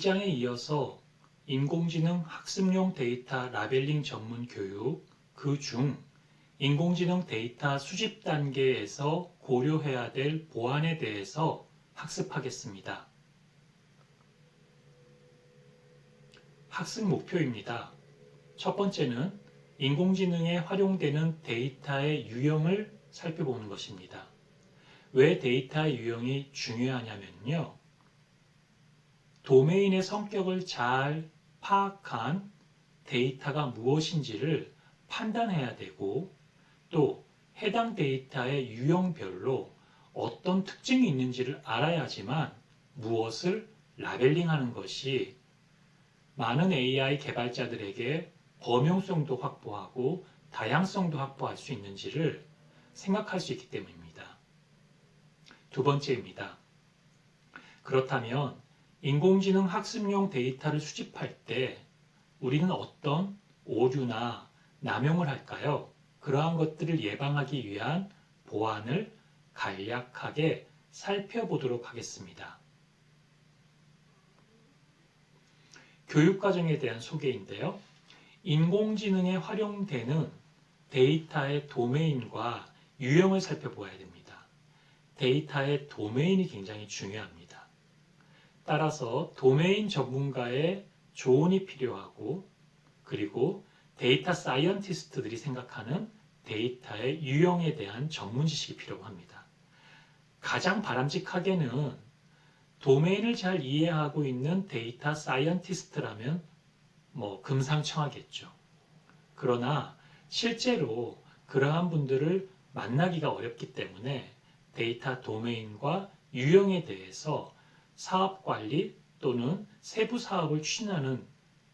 1장에 이어서 인공지능 학습용 데이터 라벨링 전문 교육, 그중 인공지능 데이터 수집 단계에서 고려해야 될 보안에 대해서 학습하겠습니다. 학습 목표입니다. 첫 번째는 인공지능에 활용되는 데이터의 유형을 살펴보는 것입니다. 왜 데이터의 유형이 중요하냐면요. 도메인의 성격을 잘 파악한 데이터가 무엇인지를 판단해야 되고, 또 해당 데이터의 유형별로 어떤 특징이 있는지를 알아야지만 무엇을 라벨링하는 것이 많은 AI 개발자들에게 범용성도 확보하고 다양성도 확보할 수 있는지를 생각할 수 있기 때문입니다. 두 번째입니다. 그렇다면 인공지능 학습용 데이터를 수집할 때 우리는 어떤 오류나 남용을 할까요? 그러한 것들을 예방하기 위한 보안을 간략하게 살펴보도록 하겠습니다. 교육과정에 대한 소개인데요. 인공지능에 활용되는 데이터의 도메인과 유형을 살펴보아야 됩니다. 데이터의 도메인이 굉장히 중요합니다. 따라서 도메인 전문가의 조언이 필요하고, 그리고 데이터 사이언티스트들이 생각하는 데이터의 유형에 대한 전문 지식이 필요합니다. 가장 바람직하게는 도메인을 잘 이해하고 있는 데이터 사이언티스트라면 금상첨화겠죠. 그러나 실제로 그러한 분들을 만나기가 어렵기 때문에 데이터 도메인과 유형에 대해서 사업관리 또는 세부 사업을 추진하는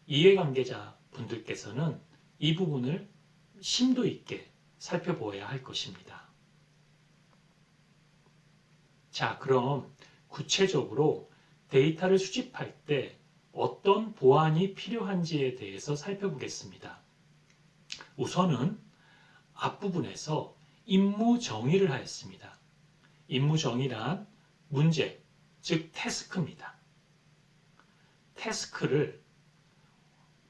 이해관계자 분들께서는 이 부분을 심도 있게 살펴보아야 할 것입니다. 자, 그럼 구체적으로 데이터를 수집할 때 어떤 보안이 필요한지에 대해서 살펴보겠습니다. 우선은 앞부분에서 임무 정의를 하였습니다. 임무 정의란 문제, 즉 태스크입니다. 태스크를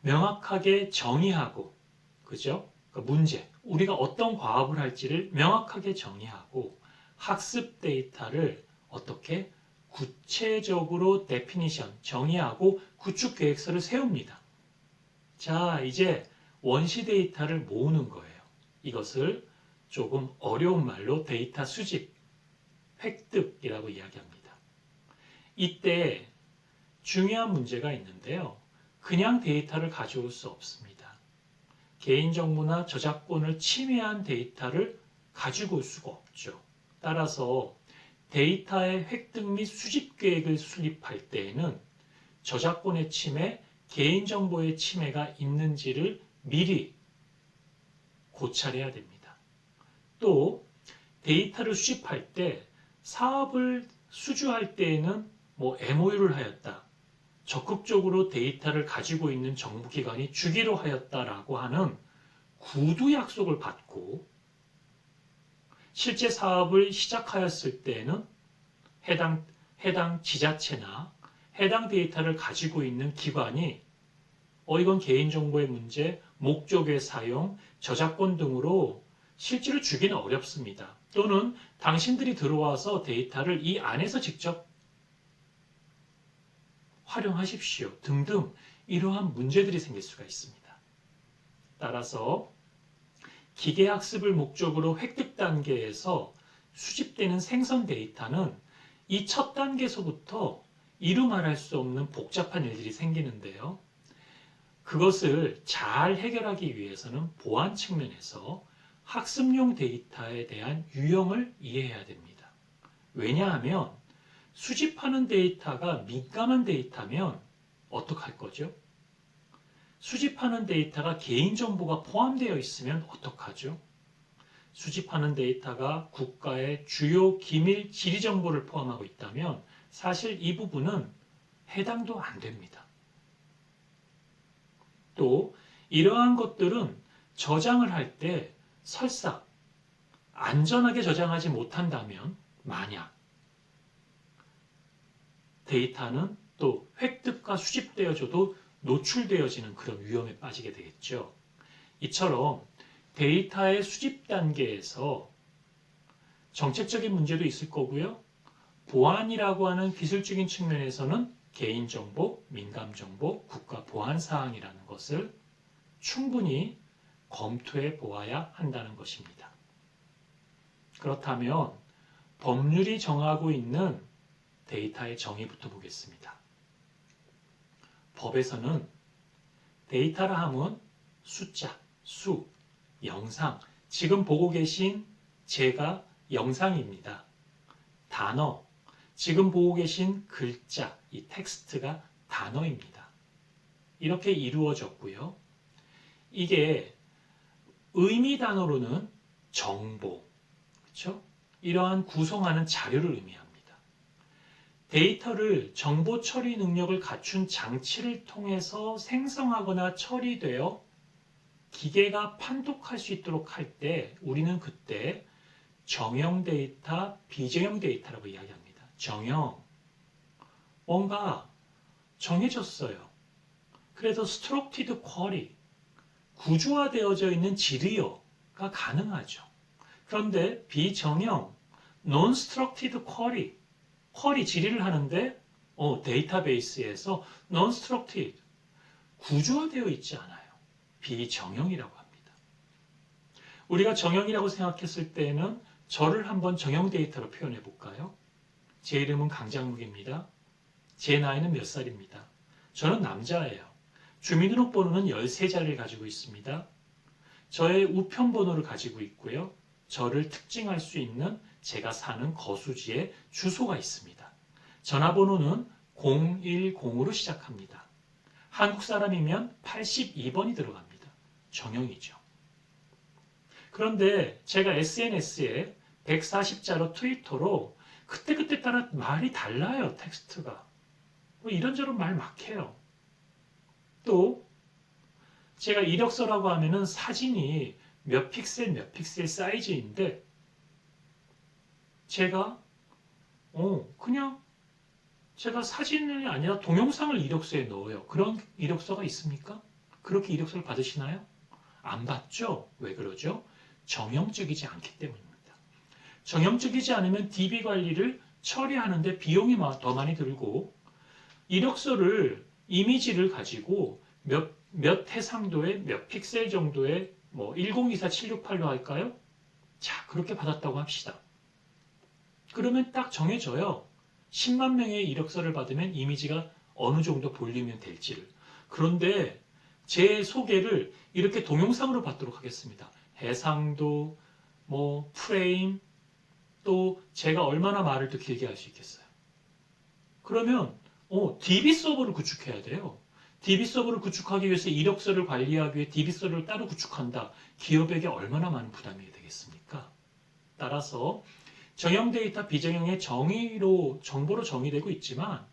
명확하게 정의하고, 그죠? 그러니까 문제, 우리가 어떤 과업을 할지를 명확하게 정의하고 학습 데이터를 어떻게 구체적으로 데피니션, 정의하고 구축 계획서를 세웁니다. 자, 이제 원시 데이터를 모으는 거예요. 이것을 조금 어려운 말로 데이터 수집, 획득이라고 이야기합니다. 이때 중요한 문제가 있는데요. 그냥 데이터를 가져올 수 없습니다. 개인정보나 저작권을 침해한 데이터를 가지고 올 수가 없죠. 따라서 데이터의 획득 및 수집 계획을 수립할 때에는 저작권의 침해, 개인정보의 침해가 있는지를 미리 고찰해야 됩니다. 또 데이터를 수집할 때 사업을 수주할 때에는 MOU를 하였다, 적극적으로 데이터를 가지고 있는 정부기관이 주기로 하였다라고 하는 구두 약속을 받고, 실제 사업을 시작하였을 때에는 해당 지자체나 해당 데이터를 가지고 있는 기관이 이건 개인정보의 문제, 목적의 사용, 저작권 등으로 실제로 주기는 어렵습니다. 또는 당신들이 들어와서 데이터를 이 안에서 직접 활용하십시오 등등 이러한 문제들이 생길 수가 있습니다. 따라서 기계학습을 목적으로 획득 단계에서 수집되는 생성 데이터는 이 첫 단계에서부터 이루 말할 수 없는 복잡한 일들이 생기는데요. 그것을 잘 해결하기 위해서는 보안 측면에서 학습용 데이터에 대한 유형을 이해해야 됩니다. 왜냐하면 수집하는 데이터가 민감한 데이터면 어떡할 거죠? 수집하는 데이터가 개인정보가 포함되어 있으면 어떡하죠? 수집하는 데이터가 국가의 주요 기밀 지리정보를 포함하고 있다면 사실 이 부분은 해당도 안 됩니다. 또 이러한 것들은 저장을 할 때 설사 안전하게 저장하지 못한다면, 만약 데이터는 또 획득과 수집되어져도 노출되어지는 그런 위험에 빠지게 되겠죠. 이처럼 데이터의 수집 단계에서 정책적인 문제도 있을 거고요. 보안이라고 하는 기술적인 측면에서는 개인정보, 민감정보, 국가보안사항이라는 것을 충분히 검토해 보아야 한다는 것입니다. 그렇다면 법률이 정하고 있는 데이터의 정의부터 보겠습니다. 법에서는 데이터라 함은 숫자, 수, 영상, 지금 보고 계신 제가 영상입니다. 단어, 지금 보고 계신 글자, 이 텍스트가 단어입니다. 이렇게 이루어졌고요. 이게 의미 단어로는 정보, 그렇죠? 이러한 구성하는 자료를 의미합니다. 데이터를 정보 처리 능력을 갖춘 장치를 통해서 생성하거나 처리되어 기계가 판독할 수 있도록 할 때 우리는 그때 정형 데이터, 비정형 데이터라고 이야기합니다. 정형, 뭔가 정해졌어요. 그래서 structured query, 구조화되어져 있는 질의어가 가능하죠. 그런데 비정형, non-structured query, 쿼리 질의를 하는데 데이터베이스에서 non-structured, 구조화되어 있지 않아요. 비정형이라고 합니다. 우리가 정형이라고 생각했을 때에는 저를 한번 정형 데이터로 표현해 볼까요? 제 이름은 강장묵입니다. 제 나이는 몇 살입니다. 저는 남자예요. 주민등록번호는 13자리를 가지고 있습니다. 저의 우편번호를 가지고 있고요. 저를 특징할 수 있는 제가 사는 거수지에 주소가 있습니다. 전화번호는 010으로 시작합니다. 한국 사람이면 82번이 들어갑니다. 정형이죠. 그런데 제가 SNS에 140자로 트위터로 그때그때 따라 말이 달라요. 텍스트가. 이런저런 말 막 해요. 또 제가 이력서라고 하면은 사진이 몇 픽셀 사이즈인데 제가 그냥 제가 사진이 아니라 동영상을 이력서에 넣어요. 그런 이력서가 있습니까? 그렇게 이력서를 받으시나요? 안 받죠? 왜 그러죠? 정형적이지 않기 때문입니다. 정형적이지 않으면 DB 관리를 처리하는데 비용이 더 많이 들고 이력서를 이미지를 가지고 몇 해상도에 몇 픽셀 정도의 1024, 768로 할까요? 자, 그렇게 받았다고 합시다. 그러면 딱 정해져요. 10만 명의 이력서를 받으면 이미지가 어느 정도 볼리면 될지를. 그런데 제 소개를 이렇게 동영상으로 받도록 하겠습니다. 해상도, 프레임, 또 제가 얼마나 말을 더 길게 할 수 있겠어요. 그러면 DB 서버를 구축해야 돼요. DB 서버를 구축하기 위해서 이력서를 관리하기 위해 DB 서버를 따로 구축한다. 기업에게 얼마나 많은 부담이 되겠습니까? 따라서 정형 데이터, 비정형의 정보로 정의되고 있지만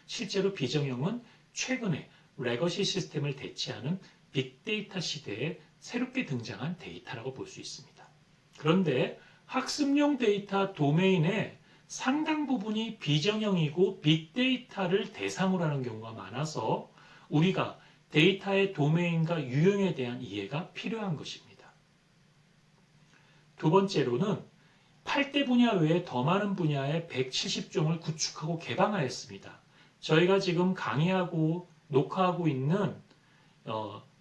실제로 비정형은 최근에 레거시 시스템을 대체하는 빅데이터 시대에 새롭게 등장한 데이터라고 볼 수 있습니다. 그런데 학습용 데이터 도메인의 상당 부분이 비정형이고 빅데이터를 대상으로 하는 경우가 많아서 우리가 데이터의 도메인과 유형에 대한 이해가 필요한 것입니다. 두 번째로는 8대 분야 외에 더 많은 분야의 170종을 구축하고 개방하였습니다. 저희가 지금 강의하고 녹화하고 있는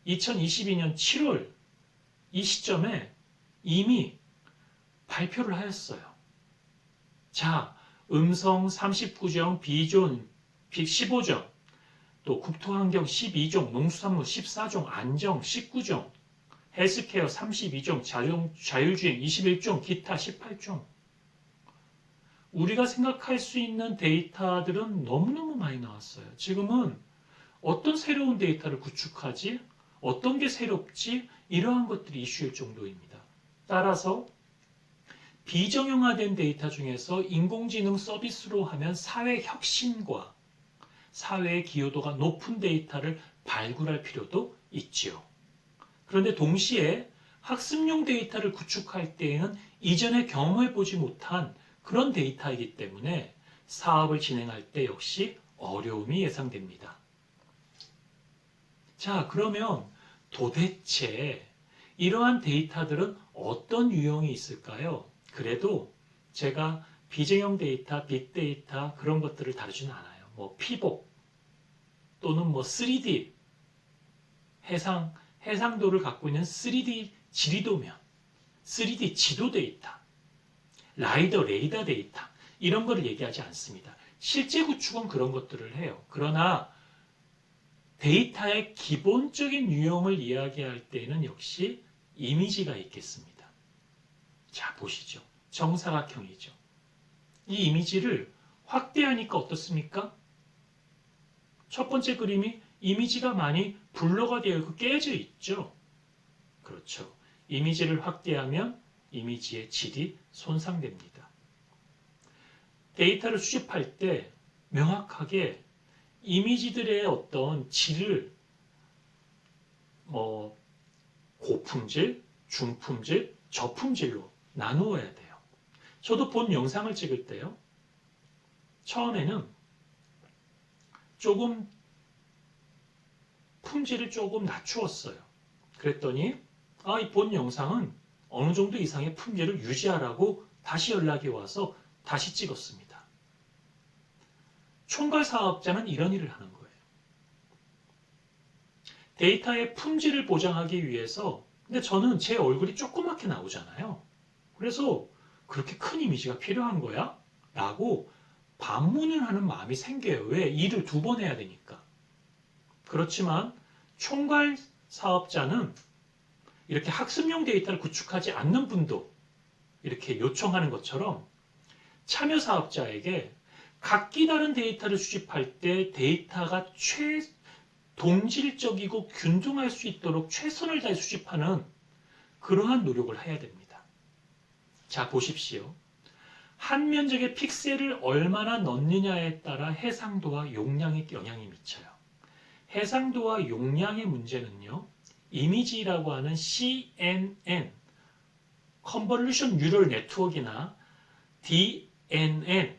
2022년 7월 이 시점에 이미 발표를 하였어요. 자, 음성 39종, 비존 15종, 또 국토환경 12종, 농수산물 14종, 안정 19종, 헬스케어 32종, 자율주행 21종, 기타 18종. 우리가 생각할 수 있는 데이터들은 너무너무 많이 나왔어요. 지금은 어떤 새로운 데이터를 구축하지? 어떤 게 새롭지? 이러한 것들이 이슈일 정도입니다. 따라서 비정형화된 데이터 중에서 인공지능 서비스로 하면 사회 혁신과 사회의 기여도가 높은 데이터를 발굴할 필요도 있지요. 그런데 동시에 학습용 데이터를 구축할 때에는 이전에 경험해보지 못한 그런 데이터이기 때문에 사업을 진행할 때 역시 어려움이 예상됩니다. 자, 그러면 도대체 이러한 데이터들은 어떤 유형이 있을까요? 그래도 제가 비정형 데이터, 빅데이터 그런 것들을 다루지는 않아요. 뭐 피복 또는 뭐 3D 해상도를 갖고 있는 3D 지리도면, 3D 지도 데이터, 레이더 데이터 이런 거를 얘기하지 않습니다. 실제 구축은 그런 것들을 해요. 그러나 데이터의 기본적인 유형을 이야기할 때는 역시 이미지가 있겠습니다. 자, 보시죠. 정사각형이죠. 이 이미지를 확대하니까 어떻습니까? 첫 번째 그림이 이미지가 많이 블러가 되어 있고 깨져 있죠. 그렇죠. 이미지를 확대하면 이미지의 질이 손상됩니다. 데이터를 수집할 때 명확하게 이미지들의 어떤 질을 고품질, 중품질, 저품질로 나누어야 돼요. 저도 본 영상을 찍을 때요. 처음에는 조금 품질을 조금 낮추었어요. 그랬더니 이 본 영상은 어느 정도 이상의 품질을 유지하라고 다시 연락이 와서 다시 찍었습니다. 총괄 사업자는 이런 일을 하는 거예요. 데이터의 품질을 보장하기 위해서 근데 저는 제 얼굴이 조그맣게 나오잖아요. 그래서 그렇게 큰 이미지가 필요한 거야? 라고 반문을 하는 마음이 생겨요. 왜? 일을 2번 해야 되니까. 그렇지만 총괄 사업자는 이렇게 학습용 데이터를 구축하지 않는 분도 이렇게 요청하는 것처럼 참여 사업자에게 각기 다른 데이터를 수집할 때 데이터가 동질적이고 균등할 수 있도록 최선을 다해 수집하는 그러한 노력을 해야 됩니다. 자, 보십시오. 한 면적의 픽셀을 얼마나 넣느냐에 따라 해상도와 용량에 영향이 미쳐요. 해상도와 용량의 문제는요. 이미지라고 하는 CNN, Convolution Neural Network이나 DNN,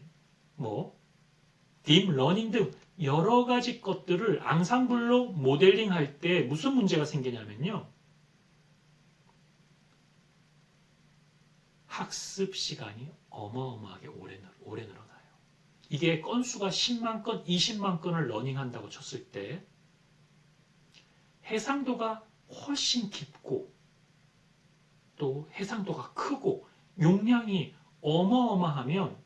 Deep Learning 등 여러 가지 것들을 앙상블로 모델링 할 때 무슨 문제가 생기냐면요. 학습 시간이 어마어마하게 오래 늘어나요. 이게 건수가 10만 건, 20만 건을 러닝한다고 쳤을 때 해상도가 훨씬 깊고 또 해상도가 크고 용량이 어마어마하면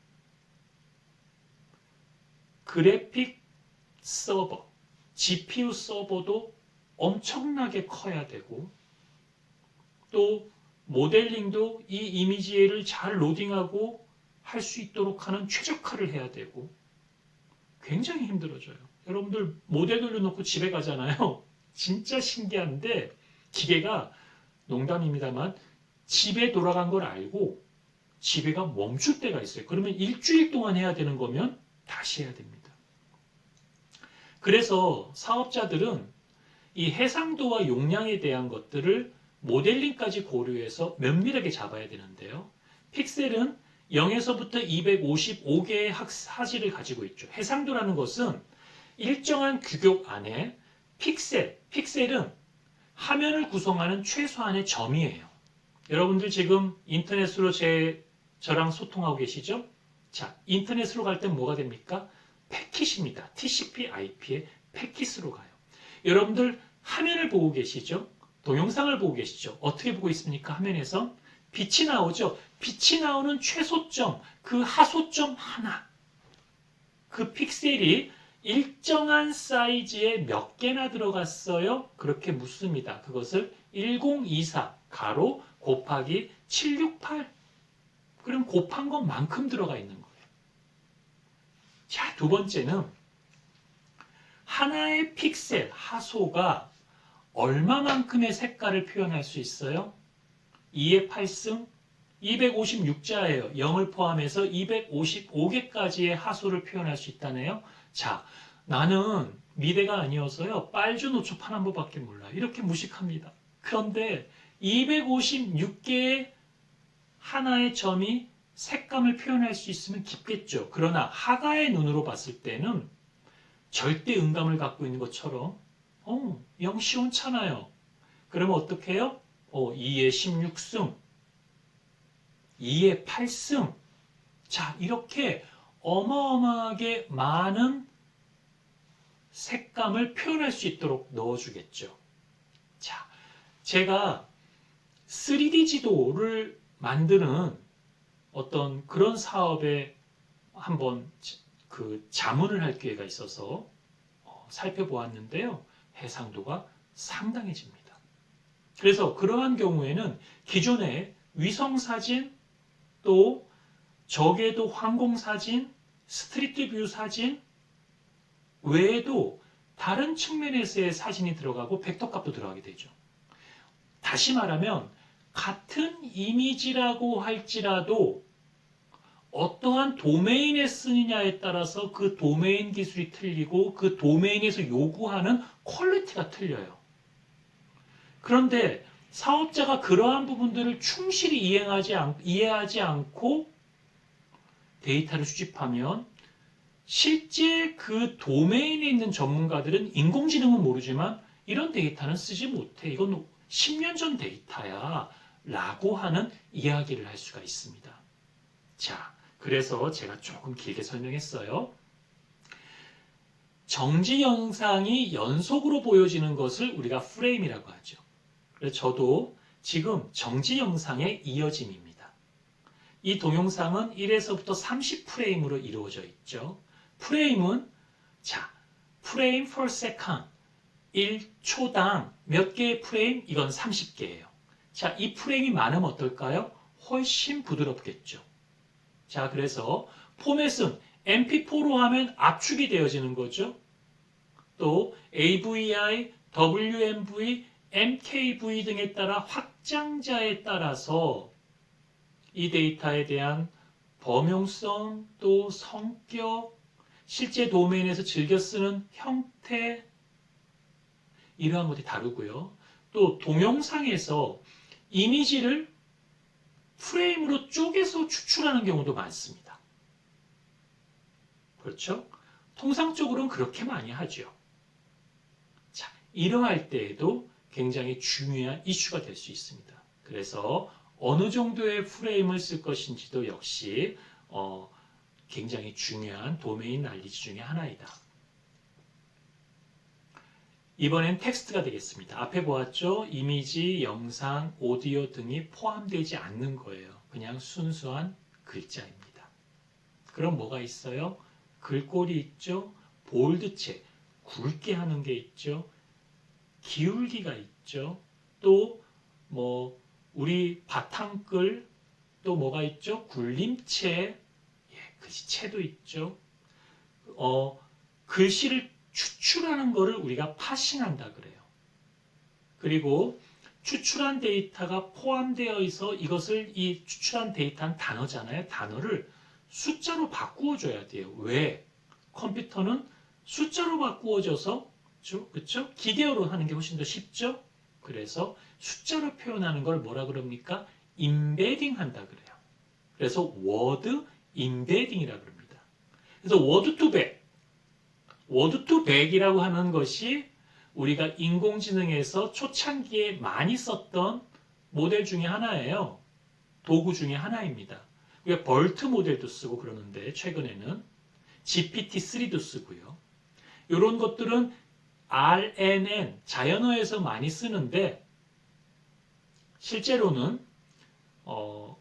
그래픽 서버, GPU 서버도 엄청나게 커야 되고 또 모델링도 이 이미지를 잘 로딩하고 할 수 있도록 하는 최적화를 해야 되고 굉장히 힘들어져요. 여러분들 모델 돌려놓고 집에 가잖아요. 진짜 신기한데 기계가 농담입니다만 집에 돌아간 걸 알고 집에가 멈출 때가 있어요. 그러면 일주일 동안 해야 되는 거면 다시 해야 됩니다. 그래서 사업자들은 이 해상도와 용량에 대한 것들을 모델링까지 고려해서 면밀하게 잡아야 되는데요. 픽셀은 0에서부터 255개의 하지를 가지고 있죠. 해상도라는 것은 일정한 규격 안에 픽셀은 화면을 구성하는 최소한의 점이에요. 여러분들 지금 인터넷으로 저랑 소통하고 계시죠? 자, 인터넷으로 갈 땐 뭐가 됩니까? 패킷입니다. TCP, IP의 패킷으로 가요. 여러분들 화면을 보고 계시죠? 동영상을 보고 계시죠? 어떻게 보고 있습니까? 화면에서 빛이 나오죠? 빛이 나오는 최소점, 그 하소점 하나. 그 픽셀이 일정한 사이즈에 몇 개나 들어갔어요? 그렇게 묻습니다. 그것을 1024 가로 곱하기 768. 그럼 곱한 것만큼 들어가 있는 거예요. 자, 두 번째는 하나의 픽셀 하소가 얼마만큼의 색깔을 표현할 수 있어요? 2의 8승 256자예요. 0을 포함해서 255개까지의 하소를 표현할 수 있다네요. 자, 나는 미대가 아니어서요. 빨주노초 파남보밖에 몰라요. 이렇게 무식합니다. 그런데 256개의 하나의 점이 색감을 표현할 수 있으면 깊겠죠. 그러나 하가의 눈으로 봤을 때는 절대 음감을 갖고 있는 것처럼 0시 온잖아요. 그러면 어떻게 해요? 2의 16승, 2의 8승. 자, 이렇게 어마어마하게 많은 색감을 표현할 수 있도록 넣어주겠죠. 자, 제가 3D 지도를 만드는 어떤 그런 사업에 한번 그 자문을 할 기회가 있어서 살펴보았는데요. 해상도가 상당해집니다. 그래서 그러한 경우에는 기존의 위성사진, 또 적외도 항공사진, 스트리트뷰 사진 외에도 다른 측면에서의 사진이 들어가고 벡터값도 들어가게 되죠. 다시 말하면 같은 이미지라고 할지라도 어떠한 도메인에 쓰느냐에 따라서 그 도메인 기술이 틀리고 그 도메인에서 요구하는 퀄리티가 틀려요. 그런데 사업자가 그러한 부분들을 충실히 이해하지 않고 데이터를 수집하면 실제 그 도메인에 있는 전문가들은 인공지능은 모르지만 이런 데이터는 쓰지 못해. 이건 10년 전 데이터야. 라고 하는 이야기를 할 수가 있습니다. 자, 그래서 제가 조금 길게 설명했어요. 정지 영상이 연속으로 보여지는 것을 우리가 프레임이라고 하죠. 그래서 저도 지금 정지 영상의 이어짐입니다. 이 동영상은 1에서부터 30프레임으로 이루어져 있죠. 프레임은 프레임 per second 1초당 몇 개의 프레임? 이건 30개예요. 자, 이 프레임이 많으면 어떨까요? 훨씬 부드럽겠죠. 자, 그래서 포맷은 MP4로 하면 압축이 되어지는 거죠. 또 AVI, WMV, MKV 등에 따라 확장자에 따라서 이 데이터에 대한 범용성, 또 성격, 실제 도메인에서 즐겨 쓰는 형태, 이러한 것들이 다르고요. 또 동영상에서 이미지를 프레임으로 쪼개서 추출하는 경우도 많습니다. 그렇죠? 통상적으로는 그렇게 많이 하죠. 자, 이러할 때에도 굉장히 중요한 이슈가 될 수 있습니다. 그래서 어느 정도의 프레임을 쓸 것인지도 역시 굉장히 중요한 도메인 난리지 중에 하나이다. 이번엔 텍스트가 되겠습니다. 앞에 보았죠? 이미지, 영상, 오디오 등이 포함되지 않는 거예요. 그냥 순수한 글자입니다. 그럼 뭐가 있어요? 글꼴이 있죠? 볼드체, 굵게 하는 게 있죠? 기울기가 있죠? 또 우리 바탕글, 또 뭐가 있죠? 굴림체, 글씨체도 있죠? 글씨를 추출하는 것을 우리가 파싱한다 그래요. 그리고 추출한 데이터가 포함되어 있어 이것을 이 추출한 데이터는 단어잖아요. 단어를 숫자로 바꾸어 줘야 돼요. 왜? 컴퓨터는 숫자로 바꾸어져서 그렇죠? 기계어로 하는 게 훨씬 더 쉽죠? 그래서 숫자로 표현하는 걸 뭐라 그럽니까? 임베딩 한다 그래요. 그래서 워드 임베딩이라 그럽니다. 그래서 워드 투 백, 워드 투 백이라고 하는 것이 우리가 인공지능에서 초창기에 많이 썼던 모델 중에 하나예요. 도구 중에 하나입니다. 우리가 벌트 모델도 쓰고 그러는데 최근에는 GPT-3도 쓰고요. 이런 것들은 RNN, 자연어에서 많이 쓰는데 실제로는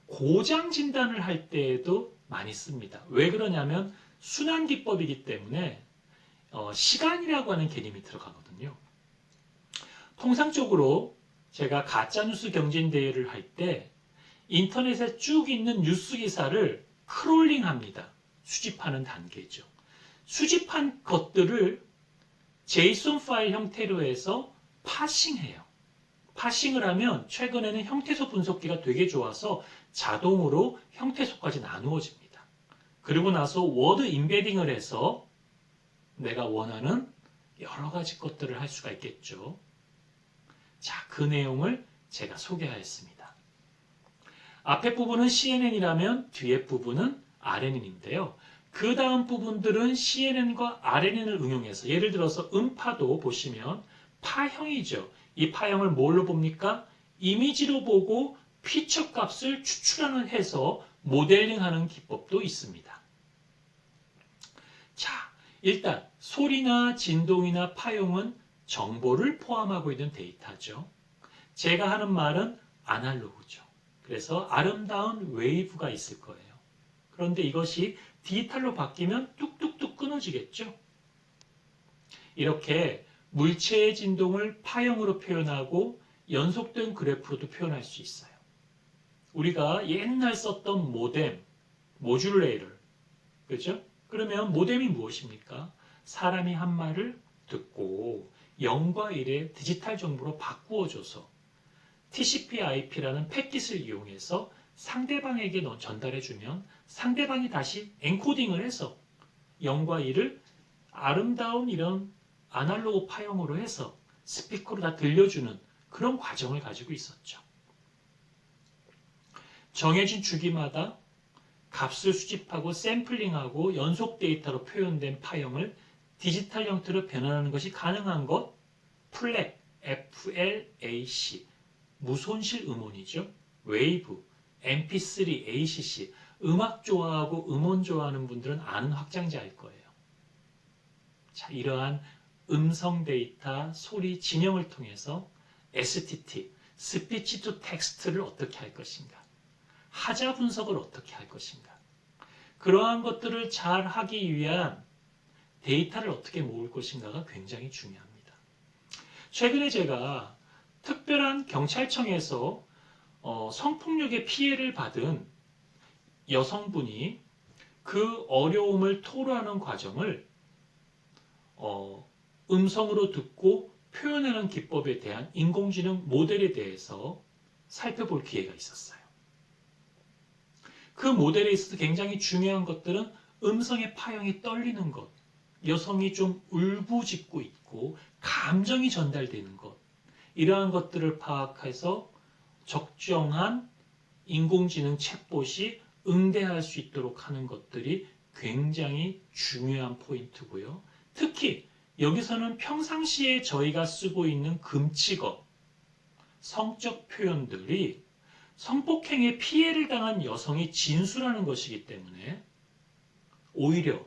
고장 진단을 할 때에도 많이 씁니다. 왜 그러냐면 순환 기법이기 때문에 시간이라고 하는 개념이 들어가거든요. 통상적으로 제가 가짜뉴스 경진대회를 할 때 인터넷에 쭉 있는 뉴스 기사를 크롤링합니다. 수집하는 단계죠. 수집한 것들을 JSON 파일 형태로 해서 파싱해요. 파싱을 하면 최근에는 형태소 분석기가 되게 좋아서 자동으로 형태소까지 나누어집니다. 그리고 나서 워드 임베딩을 해서 내가 원하는 여러 가지 것들을 할 수가 있겠죠. 자, 그 내용을 제가 소개하였습니다. 앞에 부분은 CNN이라면 뒤에 부분은 RNN인데요. 그 다음 부분들은 CNN과 RNN을 응용해서 예를 들어서 음파도 보시면 파형이죠. 이 파형을 뭘로 봅니까? 이미지로 보고 피처 값을 추출하는 해서 모델링하는 기법도 있습니다. 자, 일단 소리나 진동이나 파형은 정보를 포함하고 있는 데이터죠. 제가 하는 말은 아날로그죠. 그래서 아름다운 웨이브가 있을 거예요. 그런데 이것이 디지털로 바뀌면 뚝뚝뚝 끊어지겠죠. 이렇게 물체의 진동을 파형으로 표현하고 연속된 그래프로도 표현할 수 있어요. 우리가 옛날 썼던 모뎀, 모듈레이터, 그죠? 그러면 모뎀이 무엇입니까? 사람이 한 말을 듣고 0과 1의 디지털 정보로 바꾸어줘서 TCP/IP라는 패킷을 이용해서 상대방에게 전달해주면 상대방이 다시 엔코딩을 해서 0과 1을 아름다운 이런 아날로그 파형으로 해서 스피커로 다 들려주는 그런 과정을 가지고 있었죠. 정해진 주기마다 값을 수집하고 샘플링하고 연속 데이터로 표현된 파형을 디지털 형태로 변환하는 것이 가능한 것, 플렉, FLAC, 무손실 음원이죠. 웨이브, MP3, ACC, 음악 좋아하고 음원 좋아하는 분들은 아는 확장자일 거예요. 자, 이러한 음성 데이터, 소리, 진영을 통해서 STT, 스피치 투 텍스트를 어떻게 할 것인가? 하자 분석을 어떻게 할 것인가? 그러한 것들을 잘 하기 위한 데이터를 어떻게 모을 것인가가 굉장히 중요합니다. 최근에 제가 특별한 경찰청에서 성폭력의 피해를 받은 여성분이 그 어려움을 토로하는 과정을 음성으로 듣고 표현하는 기법에 대한 인공지능 모델에 대해서 살펴볼 기회가 있었어요. 그 모델에 있어서 굉장히 중요한 것들은 음성의 파형이 떨리는 것, 여성이 좀 울부짖고 있고 감정이 전달되는 것, 이러한 것들을 파악해서 적정한 인공지능 챗봇이 응대할 수 있도록 하는 것들이 굉장히 중요한 포인트고요. 특히 여기서는 평상시에 저희가 쓰고 있는 금치어, 성적 표현들이 성폭행의 피해를 당한 여성이 진술하는 것이기 때문에 오히려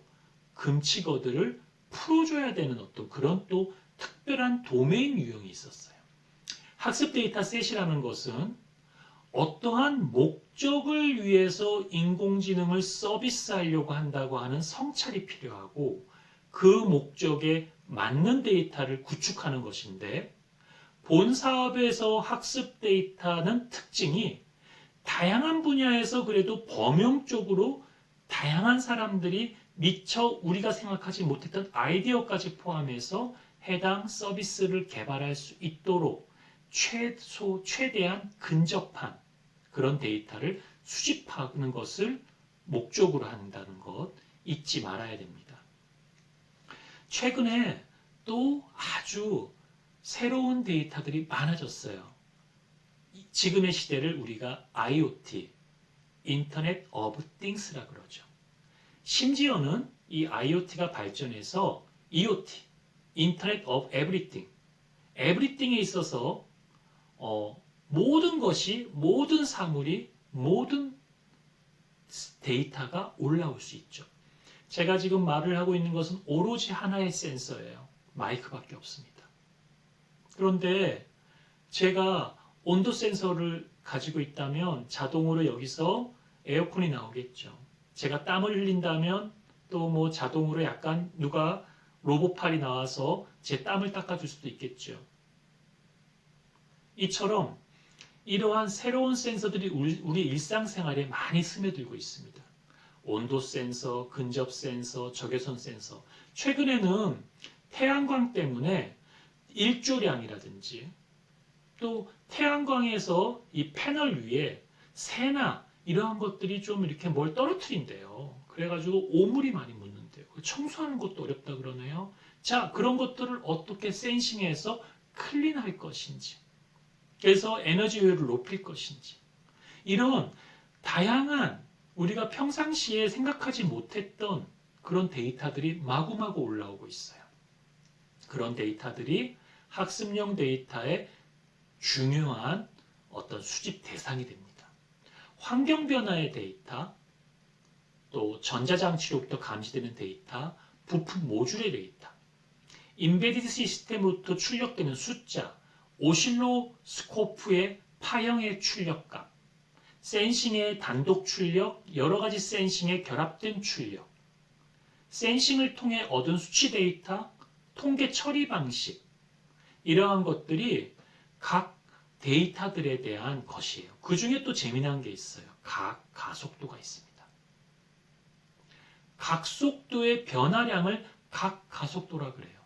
금치어들을 풀어줘야 되는 어떤 그런 또 특별한 도메인 유형이 있었어요. 학습 데이터 셋이라는 것은 어떠한 목적을 위해서 인공지능을 서비스하려고 한다고 하는 성찰이 필요하고 그 목적에 맞는 데이터를 구축하는 것인데 본 사업에서 학습 데이터는 특징이 다양한 분야에서 그래도 범용적으로 다양한 사람들이 미처 우리가 생각하지 못했던 아이디어까지 포함해서 해당 서비스를 개발할 수 있도록 최대한 근접한 그런 데이터를 수집하는 것을 목적으로 한다는 것 잊지 말아야 됩니다. 최근에 또 아주 새로운 데이터들이 많아졌어요. 지금의 시대를 우리가 IoT, 인터넷 오브 띵스라 그러죠. 심지어는 이 IoT가 발전해서 EOT, 인터넷 오브 에브리띵, 에브리띵에 있어서 모든 것이, 모든 사물이, 모든 데이터가 올라올 수 있죠. 제가 지금 말을 하고 있는 것은 오로지 하나의 센서예요. 마이크밖에 없습니다. 그런데 제가 온도 센서를 가지고 있다면 자동으로 여기서 에어컨이 나오겠죠. 제가 땀을 흘린다면 또 뭐 자동으로 약간 누가 로봇팔이 나와서 제 땀을 닦아줄 수도 있겠죠. 이처럼 이러한 새로운 센서들이 우리 일상생활에 많이 스며들고 있습니다. 온도 센서, 근접 센서, 적외선 센서. 최근에는 태양광 때문에 일조량이라든지 또 태양광에서 이 패널 위에 새나 이러한 것들이 좀 이렇게 뭘 떨어뜨린대요. 그래가지고 오물이 많이 묻는데요. 청소하는 것도 어렵다 그러네요. 자, 그런 것들을 어떻게 센싱해서 클린할 것인지, 그래서 에너지 효율을 높일 것인지, 이런 다양한 우리가 평상시에 생각하지 못했던 그런 데이터들이 마구마구 올라오고 있어요. 그런 데이터들이 학습용 데이터의 중요한 어떤 수집 대상이 됩니다. 환경 변화의 데이터, 또 전자장치로부터 감지되는 데이터, 부품 모듈의 데이터, 인베디드 시스템으로부터 출력되는 숫자, 오실로스코프의 파형의 출력값, 센싱의 단독 출력, 여러 가지 센싱의 결합된 출력, 센싱을 통해 얻은 수치 데이터, 통계 처리 방식, 이러한 것들이 각 데이터들에 대한 것이에요. 그 중에 또 재미난 게 있어요. 각 가속도가 있습니다. 각속도의 변화량을 각 가속도라 그래요.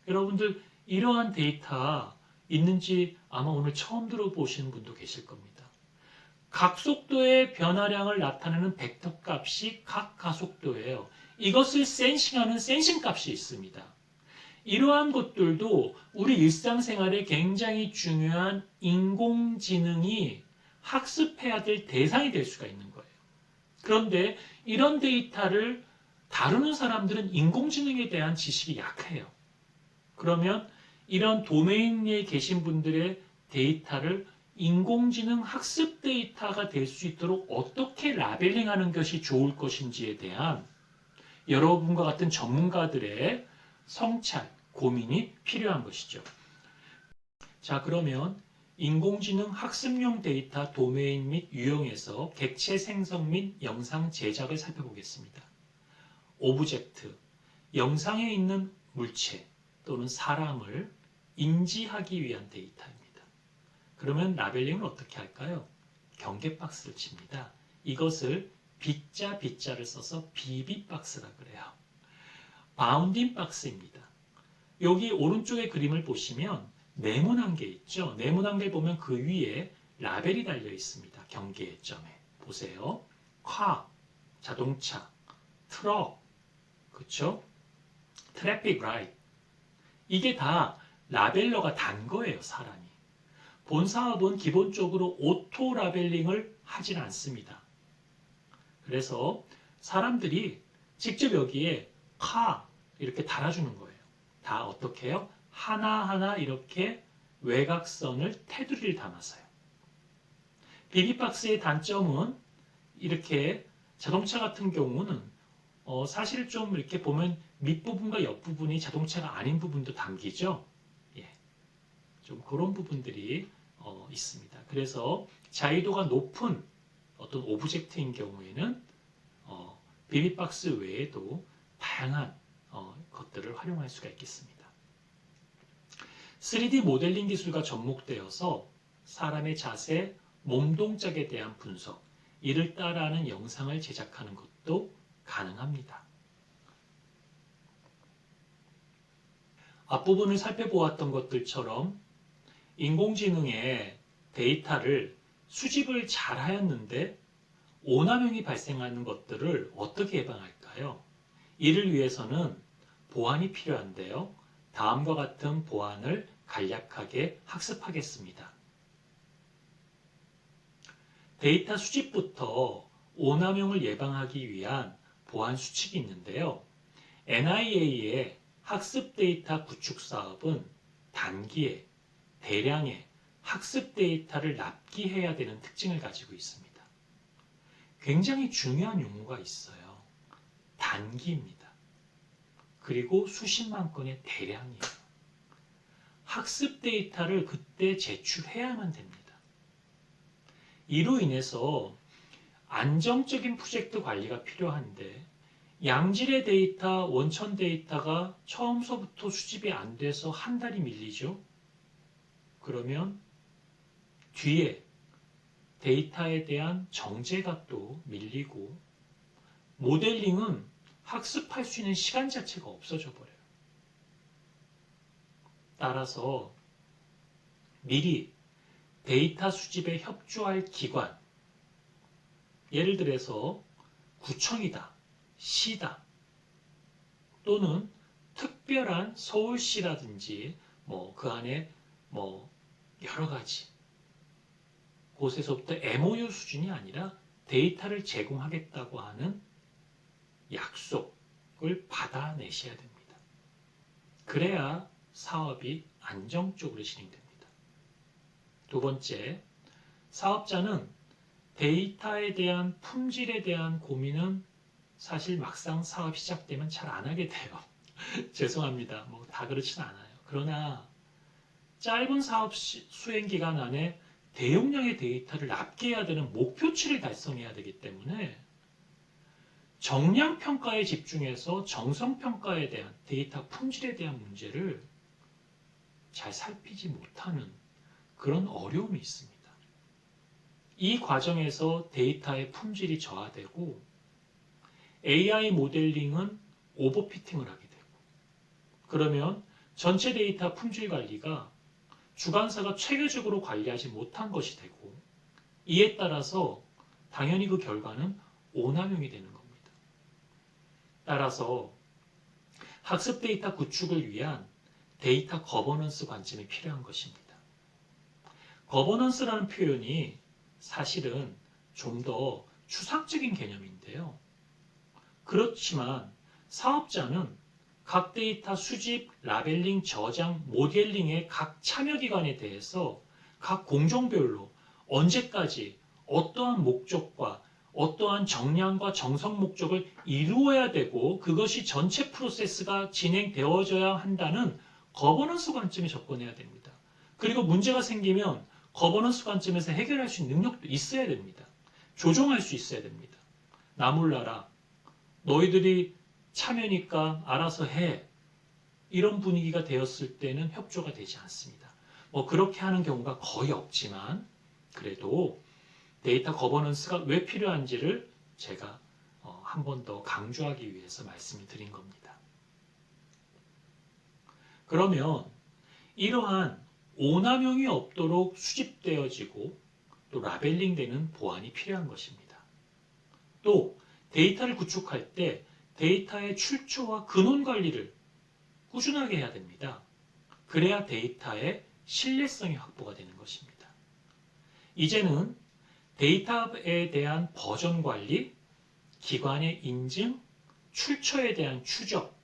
여러분들 이러한 데이터 있는지 아마 오늘 처음 들어보시는 분도 계실 겁니다. 각속도의 변화량을 나타내는 벡터 값이 각 가속도예요. 이것을 센싱하는 센싱 값이 있습니다. 이러한 것들도 우리 일상생활에 굉장히 중요한 인공지능이 학습해야 될 대상이 될 수가 있는 거예요. 그런데 이런 데이터를 다루는 사람들은 인공지능에 대한 지식이 약해요. 그러면 이런 도메인에 계신 분들의 데이터를 인공지능 학습 데이터가 될 수 있도록 어떻게 라벨링하는 것이 좋을 것인지에 대한 여러분과 같은 전문가들의 성찰, 고민이 필요한 것이죠. 자, 그러면 인공지능 학습용 데이터 도메인 및 유형에서 객체 생성 및 영상 제작을 살펴보겠습니다. 오브젝트, 영상에 있는 물체 또는 사람을 인지하기 위한 데이터입니다. 그러면 라벨링을 어떻게 할까요? 경계 박스를 칩니다. 이것을 빗자를 써서 비비박스라 그래요. 바운딩 박스입니다. 여기 오른쪽에 그림을 보시면 네모난 게 있죠. 네모난 게 보면 그 위에 라벨이 달려 있습니다. 경계의 점에. 보세요. 카, 자동차, 트럭, 그렇죠? 트래픽 라이트. 이게 다 라벨러가 단 거예요, 사람이. 본 사업은 기본적으로 오토 라벨링을 하진 않습니다. 그래서 사람들이 직접 여기에 카 이렇게 달아주는 거예요. 다 어떻게 해요? 하나하나 이렇게 외곽선을 테두리를 담아서요. 비비박스의 단점은 이렇게 자동차 같은 경우는 사실 좀 이렇게 보면 밑부분과 옆부분이 자동차가 아닌 부분도 담기죠. 예, 좀 그런 부분들이 있습니다. 그래서 자유도가 높은 어떤 오브젝트인 경우에는 비비박스 외에도 다양한 것들을 활용할 수가 있겠습니다. 3D 모델링 기술과 접목되어서 사람의 자세, 몸 동작에 대한 분석, 이를 따라하는 영상을 제작하는 것도 가능합니다. 앞부분을 살펴보았던 것들처럼 인공지능의 데이터를 수집을 잘 하였는데 오남용이 발생하는 것들을 어떻게 예방할까요? 이를 위해서는 보안이 필요한데요. 다음과 같은 보안을 간략하게 학습하겠습니다. 데이터 수집부터 오남용을 예방하기 위한 보안 수칙이 있는데요. NIA의 학습 데이터 구축 사업은 단기에 대량의 학습 데이터를 납기해야 되는 특징을 가지고 있습니다. 굉장히 중요한 용어가 있어요. 단기입니다. 그리고 수십만 건의 대량이에요. 학습 데이터를 그때 제출해야만 됩니다. 이로 인해서 안정적인 프로젝트 관리가 필요한데 양질의 데이터, 원천 데이터가 처음서부터 수집이 안 돼서 한 달이 밀리죠. 그러면 뒤에 데이터에 대한 정제가 또 밀리고 모델링은 학습할 수 있는 시간 자체가 없어져 버려요. 따라서 미리 데이터 수집에 협조할 기관, 예를 들어서 구청이다, 시다, 또는 특별한 서울시라든지 그 안에 여러 가지 곳에서부터 MOU 수준이 아니라 데이터를 제공하겠다고 하는 약속을 받아내셔야 됩니다. 그래야 사업이 안정적으로 진행됩니다. 두 번째, 사업자는 데이터에 대한 품질에 대한 고민은 사실 막상 사업 시작되면 잘 안 하게 돼요. 죄송합니다. 뭐 다 그렇진 않아요. 그러나 짧은 사업 수행 기간 안에 대용량의 데이터를 납기해야 되는 목표치를 달성해야 되기 때문에 정량 평가에 집중해서 정성 평가에 대한 데이터 품질에 대한 문제를 잘 살피지 못하는 그런 어려움이 있습니다. 이 과정에서 데이터의 품질이 저하되고 AI 모델링은 오버피팅을 하게 되고 그러면 전체 데이터 품질 관리가 주관사가 체계적으로 관리하지 못한 것이 되고 이에 따라서 당연히 그 결과는 오남용이 되는 겁니다. 따라서 학습 데이터 구축을 위한 데이터 거버넌스 관점이 필요한 것입니다. 거버넌스라는 표현이 사실은 좀 더 추상적인 개념인데요. 그렇지만 사업자는 각 데이터 수집, 라벨링, 저장, 모델링의 각 참여기관에 대해서 각 공정별로 언제까지 어떠한 목적과 어떠한 정량과 정성 목적을 이루어야 되고 그것이 전체 프로세스가 진행되어져야 한다는 거버넌스 관점에 접근해야 됩니다. 그리고 문제가 생기면 거버넌스 관점에서 해결할 수 있는 능력도 있어야 됩니다. 조정할 수 있어야 됩니다. 나 몰라라. 너희들이 참여니까 알아서 해. 이런 분위기가 되었을 때는 협조가 되지 않습니다. 뭐 그렇게 하는 경우가 거의 없지만 그래도 데이터 거버넌스가 왜 필요한지를 제가 한 번 더 강조하기 위해서 말씀을 드린 겁니다. 그러면 이러한 오남용이 없도록 수집되어지고 또 라벨링되는 보안이 필요한 것입니다. 또 데이터를 구축할 때 데이터의 출처와 근원 관리를 꾸준하게 해야 됩니다. 그래야 데이터의 신뢰성이 확보가 되는 것입니다. 이제는 데이터에 대한 버전 관리, 기관의 인증, 출처에 대한 추적,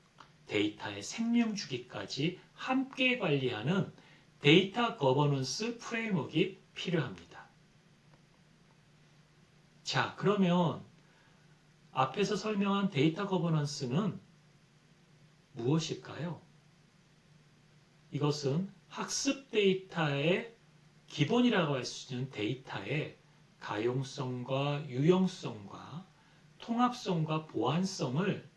데이터의 생명 주기까지 함께 관리하는 데이터 거버넌스 프레임워크가 필요합니다. 자, 그러면 앞에서 설명한 데이터 거버넌스는 무엇일까요? 이것은 학습 데이터의 기본이라고 할 수 있는 데이터의 가용성과 유용성과 통합성과 보안성을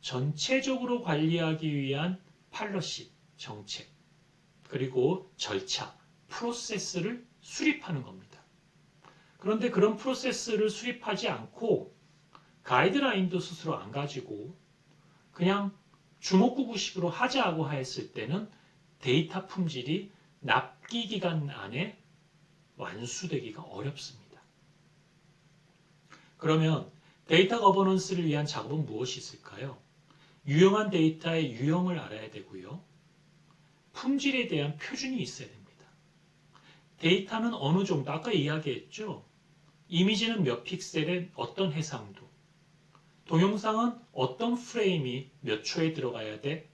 전체적으로 관리하기 위한 팔러시, 정책, 그리고 절차, 프로세스를 수립하는 겁니다. 그런데 그런 프로세스를 수립하지 않고 가이드라인도 스스로 안 가지고 그냥 주먹구구식으로 하자고 했을 때는 데이터 품질이 납기 기간 안에 완수되기가 어렵습니다. 그러면 데이터 거버넌스를 위한 작업은 무엇이 있을까요? 유용한 데이터의 유형을 알아야 되고요. 품질에 대한 표준이 있어야 됩니다. 데이터는 어느 정도, 아까 이야기했죠? 이미지는 몇 픽셀의 어떤 해상도, 동영상은 어떤 프레임이 몇 초에 들어가야 돼?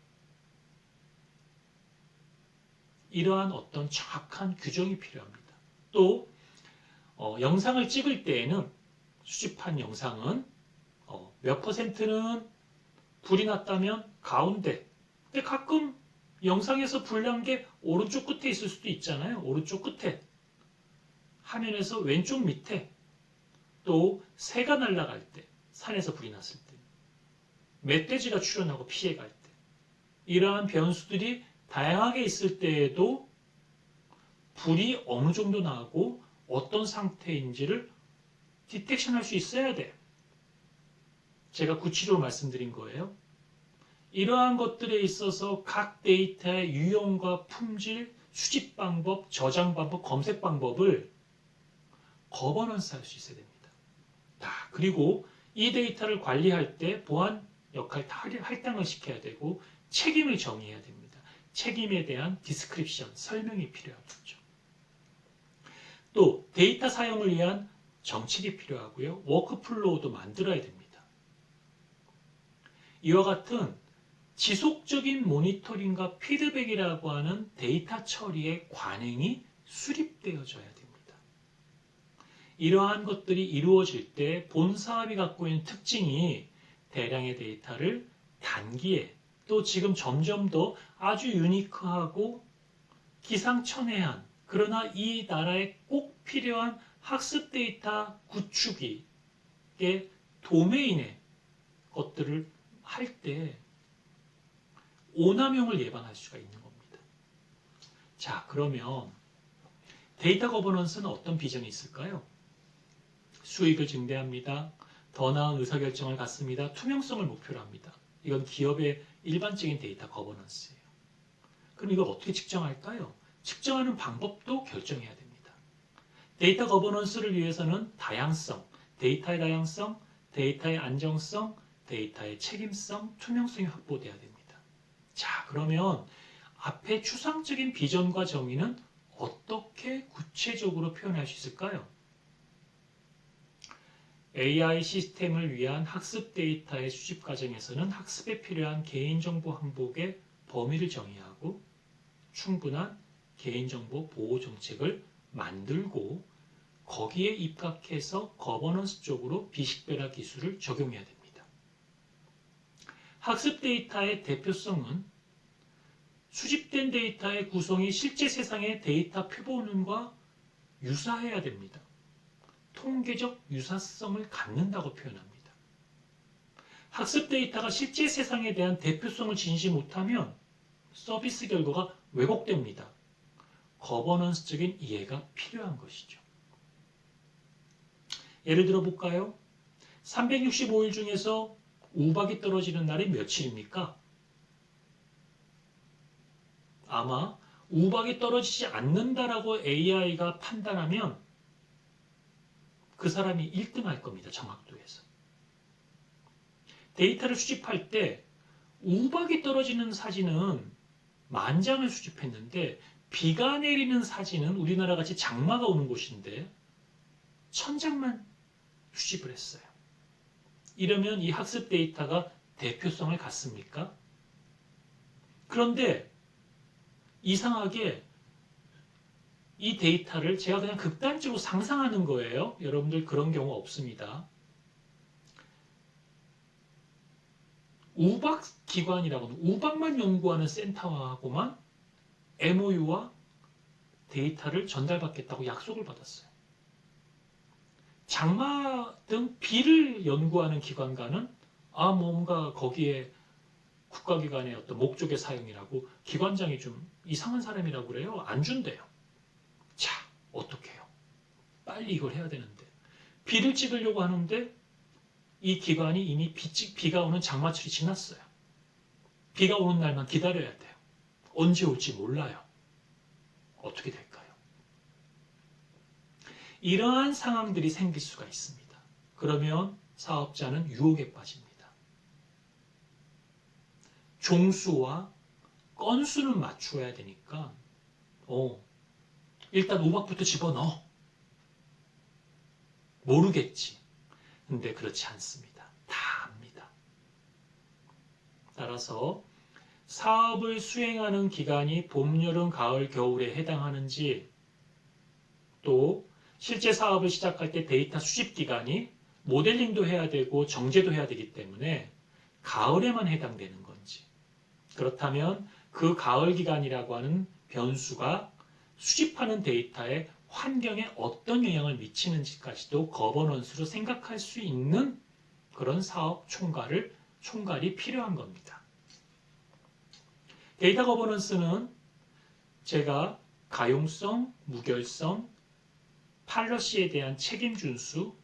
이러한 어떤 정확한 규정이 필요합니다. 또 영상을 찍을 때에는 수집한 영상은 몇 퍼센트는 불이 났다면 가운데, 근데 가끔 영상에서 불 난 게 오른쪽 끝에 있을 수도 있잖아요. 오른쪽 끝에, 화면에서 왼쪽 밑에, 또 새가 날아갈 때, 산에서 불이 났을 때, 멧돼지가 출현하고 피해갈 때, 이러한 변수들이 다양하게 있을 때에도 불이 어느 정도 나고 어떤 상태인지를 디텍션할 수 있어야 돼. 제가 구체적으로 말씀드린 거예요. 이러한 것들에 있어서 각 데이터의 유형과 품질, 수집 방법, 저장 방법, 검색 방법을 거버넌스 할 수 있어야 됩니다. 그리고 이 데이터를 관리할 때 보안 역할 다 할당을 시켜야 되고 책임을 정의해야 됩니다. 책임에 대한 디스크립션, 설명이 필요하겠죠. 또 데이터 사용을 위한 정책이 필요하고요. 워크플로우도 만들어야 됩니다. 이와 같은 지속적인 모니터링과 피드백이라고 하는 데이터 처리의 관행이 수립되어져야 됩니다. 이러한 것들이 이루어질 때 본 사업이 갖고 있는 특징이 대량의 데이터를 단기에 또 지금 점점 더 아주 유니크하고 기상천외한 그러나 이 나라에 꼭 필요한 학습 데이터 구축의 도메인의 것들을 할 때 오남용을 예방할 수가 있는 겁니다. 자, 그러면 데이터 거버넌스는 어떤 비전이 있을까요? 수익을 증대합니다. 더 나은 의사결정을 갖습니다. 투명성을 목표로 합니다. 이건 기업의 일반적인 데이터 거버넌스예요. 그럼 이걸 어떻게 측정할까요? 측정하는 방법도 결정해야 됩니다. 데이터 거버넌스를 위해서는 다양성, 데이터의 다양성, 데이터의 안정성, 데이터의 책임성, 투명성이 확보돼야 됩니다. 자, 그러면 앞에 추상적인 비전과 정의는 어떻게 구체적으로 표현할 수 있을까요? AI 시스템을 위한 학습 데이터의 수집 과정에서는 학습에 필요한 개인정보 항복의 범위를 정의하고 충분한 개인정보 보호 정책을 만들고 거기에 입각해서 거버넌스 쪽으로 비식별화 기술을 적용해야 됩니다. 학습 데이터의 대표성은 수집된 데이터의 구성이 실제 세상의 데이터 표본과 유사해야 됩니다. 통계적 유사성을 갖는다고 표현합니다. 학습 데이터가 실제 세상에 대한 대표성을 지니지 못하면 서비스 결과가 왜곡됩니다. 거버넌스적인 이해가 필요한 것이죠. 예를 들어 볼까요? 365일 중에서 우박이 떨어지는 날이 며칠입니까? 아마 우박이 떨어지지 않는다라고 AI가 판단하면 그 사람이 1등 할 겁니다. 정확도에서. 데이터를 수집할 때 우박이 떨어지는 사진은 10,000장을 수집했는데 비가 내리는 사진은 우리나라 같이 장마가 오는 곳인데 1,000장만 수집을 했어요. 이러면 이 학습 데이터가 대표성을 갖습니까? 그런데 이상하게 이 데이터를 제가 그냥 극단적으로 상상하는 거예요. 여러분들 그런 경우 없습니다. 우박 기관이라고는 우박만 연구하는 센터하고만 MOU와 데이터를 전달받겠다고 약속을 받았어요. 장마 등 비를 연구하는 기관과는 뭔가 거기에 국가기관의 어떤 목적의 사용이라고 기관장이 좀 이상한 사람이라고 그래요. 안 준대요. 자, 어떻게 해요? 빨리 이걸 해야 되는데. 비를 찍으려고 하는데 이 기관이 이미 비가 오는 장마철이 지났어요. 비가 오는 날만 기다려야 돼요. 언제 올지 몰라요. 어떻게 될까요? 이러한 상황들이 생길 수가 있습니다. 그러면 사업자는 유혹에 빠집니다. 종수와 건수는 맞추어야 되니까 일단 우박부터 집어넣어. 모르겠지. 근데 그렇지 않습니다. 다 압니다. 따라서 사업을 수행하는 기간이 봄, 여름, 가을, 겨울에 해당하는지 또 실제 사업을 시작할 때 데이터 수집 기간이 모델링도 해야 되고 정제도 해야 되기 때문에 가을에만 해당되는 건지 그렇다면 그 가을 기간이라고 하는 변수가 수집하는 데이터의 환경에 어떤 영향을 미치는지까지도 거버넌스로 생각할 수 있는 그런 사업 총괄이 필요한 겁니다. 데이터 거버넌스는 제가 가용성, 무결성, 팔러시에 대한 책임 준수,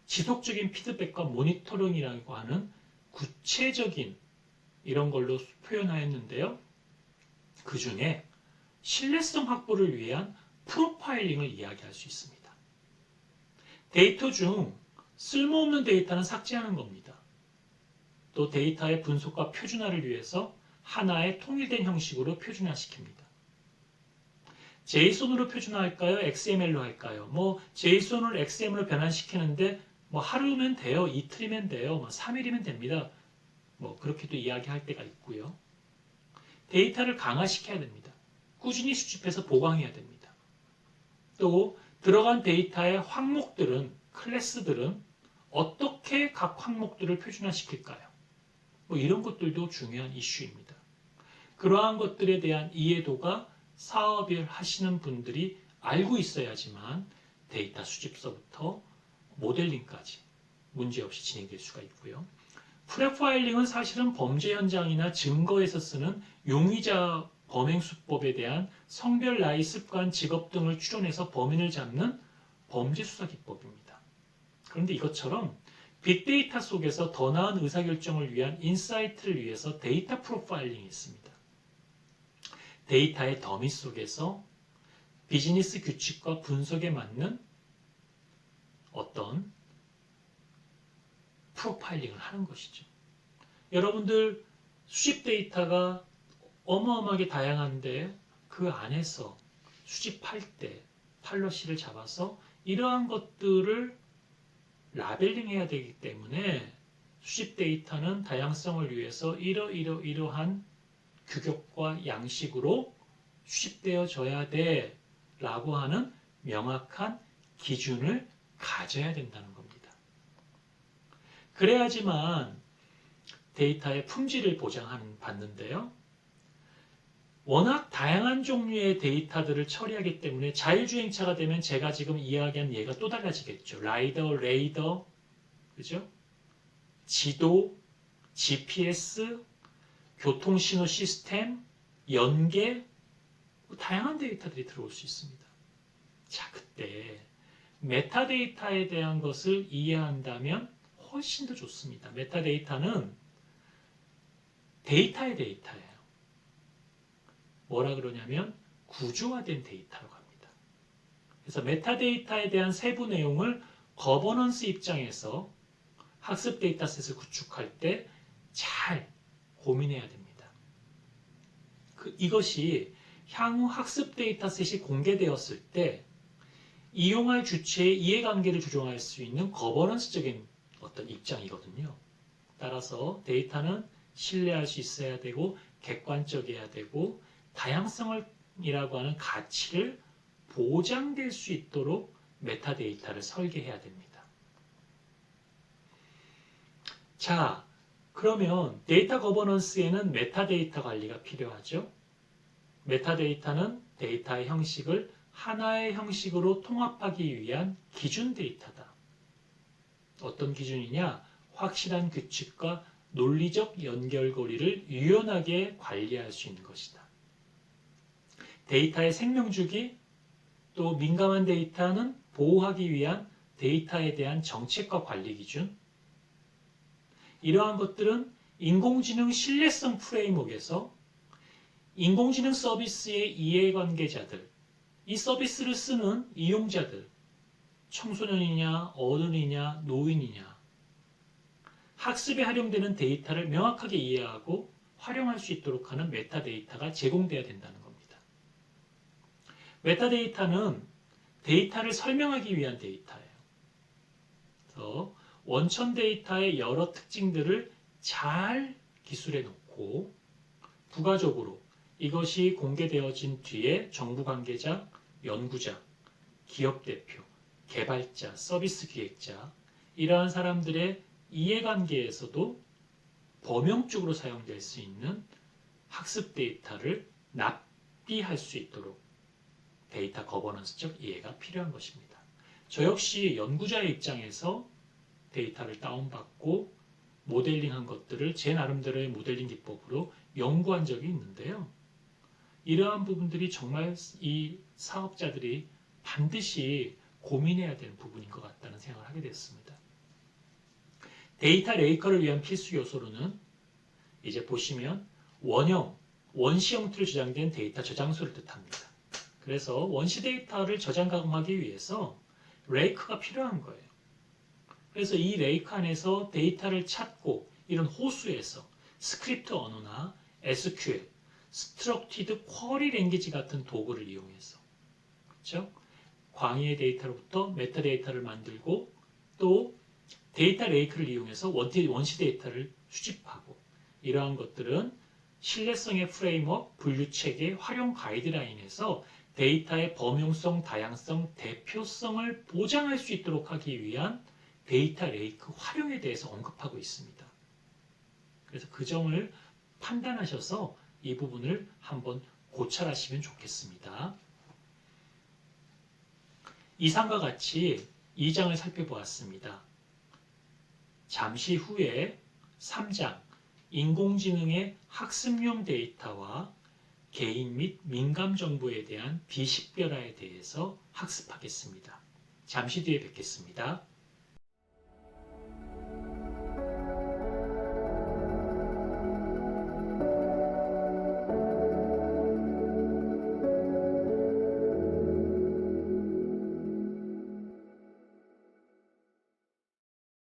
지속적인 피드백과 모니터링이라고 하는 구체적인 이런 걸로 표현하였는데요. 그 중에 신뢰성 확보를 위한 프로파일링을 이야기할 수 있습니다. 데이터 중 쓸모없는 데이터는 삭제하는 겁니다. 또 데이터의 분석과 표준화를 위해서 하나의 통일된 형식으로 표준화시킵니다. JSON으로 표준화할까요? XML로 할까요? 뭐 JSON을 XML로 변환시키는데 뭐 하루면 돼요, 이틀이면 돼요, 뭐 3일이면 됩니다. 뭐 그렇게도 이야기할 때가 있고요. 데이터를 강화시켜야 됩니다. 꾸준히 수집해서 보강해야 됩니다. 또 들어간 데이터의 항목들은, 클래스들은 어떻게 각 항목들을 표준화시킬까요? 뭐 이런 것들도 중요한 이슈입니다. 그러한 것들에 대한 이해도가 사업을 하시는 분들이 알고 있어야지만 데이터 수집서부터 모델링까지 문제없이 진행될 수가 있고요. 프레파일링은 사실은 범죄 현장이나 증거에서 쓰는 용의자 범행 수법에 대한 성별, 나이, 습관, 직업 등을 추론해서 범인을 잡는 범죄 수사 기법입니다. 그런데 이것처럼 빅데이터 속에서 더 나은 의사결정을 위한 인사이트를 위해서 데이터 프로파일링이 있습니다. 데이터의 더미 속에서 비즈니스 규칙과 분석에 맞는 어떤 프로파일링을 하는 것이죠. 여러분들 수집 데이터가 어마어마하게 다양한데 그 안에서 수집할 때 팔러시를 잡아서 이러한 것들을 라벨링해야 되기 때문에 수집 데이터는 다양성을 위해서 이러한 규격과 양식으로 수집되어져야 돼 라고 하는 명확한 기준을 가져야 된다는 겁니다. 그래야지만 데이터의 품질을 보장받는데요. 워낙 다양한 종류의 데이터들을 처리하기 때문에 자율주행차가 되면 제가 지금 이야기한 예가 또 달라지겠죠. 라이더, 레이더, 그죠? 지도, GPS, 교통신호 시스템, 연계, 다양한 데이터들이 들어올 수 있습니다. 자, 그때 메타데이터에 대한 것을 이해한다면 훨씬 더 좋습니다. 메타데이터는 데이터의 데이터예요. 뭐라 그러냐면 구조화된 데이터라고 합니다. 그래서 메타데이터에 대한 세부 내용을 거버넌스 입장에서 학습 데이터셋을 구축할 때 잘 고민해야 됩니다. 이것이 향후 학습 데이터셋이 공개되었을 때 이용할 주체의 이해관계를 조정할 수 있는 거버넌스적인 어떤 입장이거든요. 따라서 데이터는 신뢰할 수 있어야 되고 객관적이어야 되고 다양성이라고 하는 가치를 보장될 수 있도록 메타데이터를 설계해야 됩니다. 자, 그러면 데이터 거버넌스에는 메타데이터 관리가 필요하죠. 메타데이터는 데이터의 형식을 하나의 형식으로 통합하기 위한 기준 데이터다. 어떤 기준이냐? 확실한 규칙과 논리적 연결고리를 유연하게 관리할 수 있는 것이다. 데이터의 생명주기, 또 민감한 데이터는 보호하기 위한 데이터에 대한 정책과 관리 기준, 이러한 것들은 인공지능 신뢰성 프레임워크에서 인공지능 서비스의 이해관계자들, 이 서비스를 쓰는 이용자들, 청소년이냐, 어른이냐, 노인이냐, 학습에 활용되는 데이터를 명확하게 이해하고 활용할 수 있도록 하는 메타데이터가 제공돼야 된다는 겁니다. 메타데이터는 데이터를 설명하기 위한 데이터예요. 그래서 원천 데이터의 여러 특징들을 잘 기술해 놓고 부가적으로 이것이 공개되어진 뒤에 정부 관계자, 연구자, 기업 대표, 개발자, 서비스 기획자, 이러한 사람들의 이해관계에서도 범용적으로 사용될 수 있는 학습 데이터를 납비할 수 있도록 데이터 거버넌스적 이해가 필요한 것입니다. 저 역시 연구자의 입장에서 데이터를 다운받고 모델링한 것들을 제 나름대로의 모델링 기법으로 연구한 적이 있는데요. 이러한 부분들이 정말 이 사업자들이 반드시 고민해야 되는 부분인 것 같다는 생각을 하게 됐습니다. 데이터 레이커를 위한 필수 요소로는 이제 보시면 원형, 원시 형태로 저장된 데이터 저장소를 뜻합니다. 그래서 원시 데이터를 저장 가공하기 위해서 레이크가 필요한 거예요. 그래서 이 레이크 안에서 데이터를 찾고 이런 호수에서 스크립트 언어나 SQL, Structured Query Language 같은 도구를 이용해서 그렇죠? 광의의 데이터로부터 메타데이터를 만들고 또 데이터 레이크를 이용해서 원시 데이터를 수집하고 이러한 것들은 신뢰성의 프레임워크, 분류체계, 활용 가이드라인에서 데이터의 범용성, 다양성, 대표성을 보장할 수 있도록 하기 위한 데이터 레이크 활용에 대해서 언급하고 있습니다. 그래서 그 점을 판단하셔서 이 부분을 한번 고찰하시면 좋겠습니다. 이상과 같이 2장을 살펴보았습니다. 잠시 후에 3장 인공지능의 학습용 데이터와 개인 및 민감 정보에 대한 비식별화에 대해서 학습하겠습니다. 잠시 뒤에 뵙겠습니다.